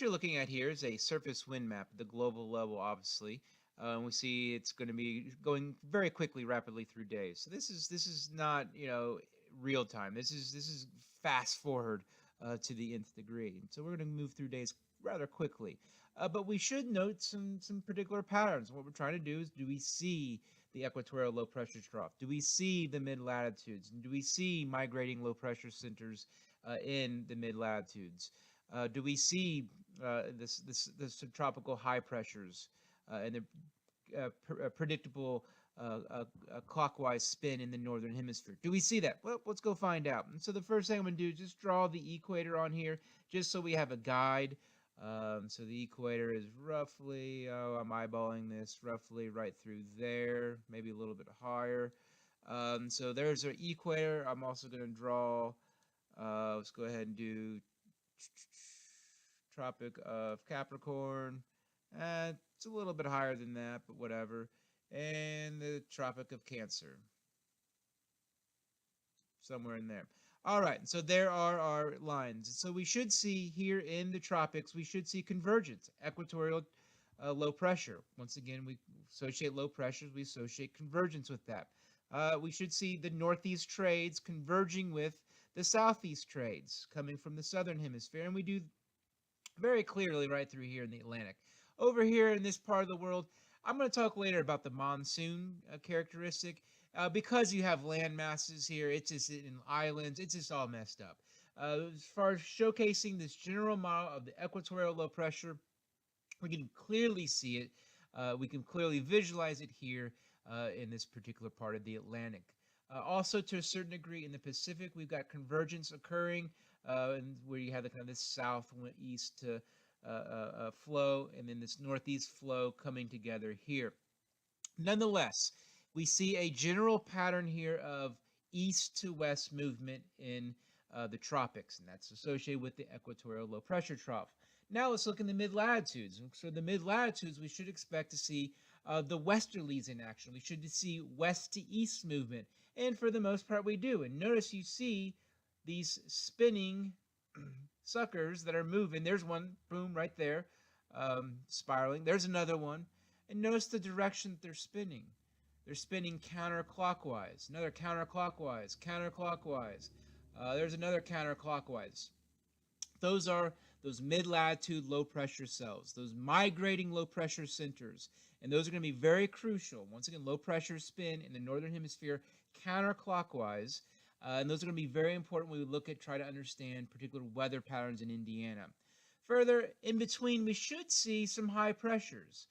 What you're looking at here is a surface wind map at the global level, obviously. And we see it's going to be going very quickly, rapidly through days. So this is not real time. This is fast forward to the nth degree. And so we're going to move through days rather quickly. But we should note some particular patterns. What we're trying to do is, do we see the equatorial low pressure trough? Do we see the mid latitudes? And do we see migrating low pressure centers in the mid latitudes? Do we see this subtropical high pressures and the predictable clockwise spin in the northern hemisphere? Do we see that? Well, let's go find out. And so the first thing I'm going to do is just draw the equator on here, just so we have a guide. So the equator is roughly, I'm eyeballing this, roughly right through there, maybe a little bit higher. So there's our equator. I'm also going to draw, let's go ahead and do Tropic of Capricorn. It's a little bit higher than that, but whatever. And the Tropic of Cancer, somewhere in there. All right, so there are our lines. So we should see here in the tropics, we should see convergence, equatorial low pressure. Once again, we associate low pressures, we associate convergence with that. We should see the northeast trades converging with the southeast trades coming from the southern hemisphere, and we do very clearly right through here in the Atlantic. Over here in this part of the world, I'm going to talk later about the monsoon characteristic. Because you have land masses here, it's just in islands, it's just all messed up. As far as showcasing this general model of the equatorial low pressure, we can clearly see it. We can clearly visualize it here in this particular part of the Atlantic. Also, to a certain degree, in the Pacific, we've got convergence occurring, and where you have the kind of this southeast flow, and then this northeast flow coming together here. Nonetheless, we see a general pattern here of east to west movement in the tropics, and that's associated with the equatorial low pressure trough. Now let's look in the mid latitudes. So the mid latitudes, we should expect to see the westerlies in action. We should see west to east movement, and for the most part, we do. And notice you see these spinning suckers that are moving. There's one, boom, right there, spiraling. There's another one, and notice the direction that they're spinning. They're spinning counterclockwise, another counterclockwise, counterclockwise. There's another counterclockwise. Those are those mid-latitude low-pressure cells, those migrating low-pressure centers, and those are going to be very crucial. Once again, low-pressure spin in the northern hemisphere counterclockwise, and those are going to be very important when we look at try to understand particular weather patterns in Indiana. Further, in between, we should see some high pressures.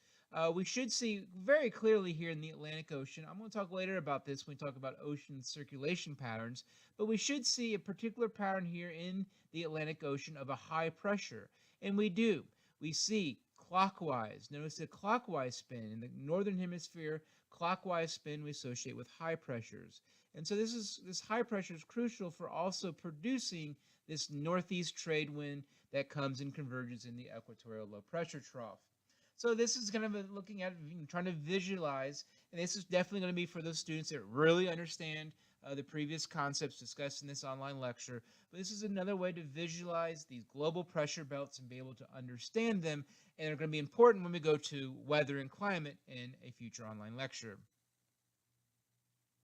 We should see very clearly here in the Atlantic Ocean. I'm going to talk later about this when we talk about ocean circulation patterns, but we should see a particular pattern here in the Atlantic Ocean of a high pressure. And we do. We see clockwise. Notice the clockwise spin. In the northern hemisphere, clockwise spin we associate with high pressures. And so this high pressure is crucial for also producing this northeast trade wind that comes in convergence in the equatorial low pressure trough. So this is kind of looking at trying to visualize, and this is definitely going to be for those students that really understand the previous concepts discussed in this online lecture. But this is another way to visualize these global pressure belts and be able to understand them, and they're going to be important when we go to weather and climate in a future online lecture.